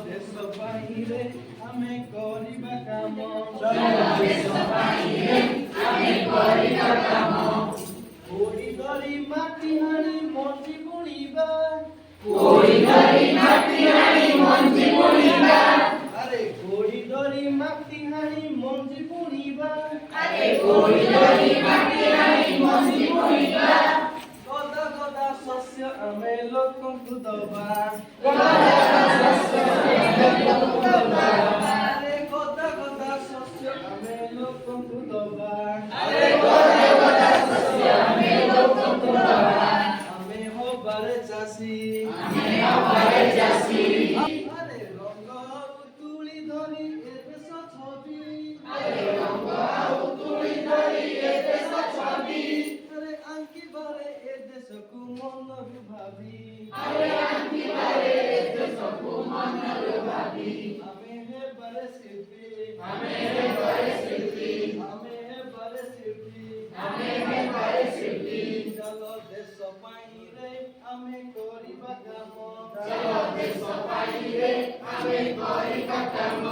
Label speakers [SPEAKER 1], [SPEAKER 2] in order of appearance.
[SPEAKER 1] ଦେଶ ପାଇଁରେ ଆମେ କରିବା କାମ କୋଡ଼ି ଧରି ମାଟି ହାଣି ମଞ୍ଜି ବୁଣିବା ଆରେ କୋଡ଼ି ଧରି ମାଟି ହାଣି ମଞ୍ଜି ବୁଣିବା ଗଦା ଗଦା ଶସ୍ୟ ଆମେ ଲୋକଙ୍କୁ ଦବା ଆରେ ଗଦା ଗଦା ଶସ୍ୟ ଆମେ ଲୋକଙ୍କୁ ଦବା ଆମେ ହବାରେ ଚାଷୀ ଆରେ ରଙ୍ଗ ଆଉ ତୁଳି ଧରି ଏ ଦେଶ ଛବି ଆରେ ଆଙ୍କିବାରେ ଏ ଦେଶକୁ ମନରୁ ଭାବି ଆମେ ହେବାରେ ଶିଳ୍ପୀ ଚାଲ ଦେଶ ପାଇଁରେ ଆମେ କରିବା କାମ ଚାଲ ଦେଶ ପାଇଁରେ ଆମେ କରିବା କାମ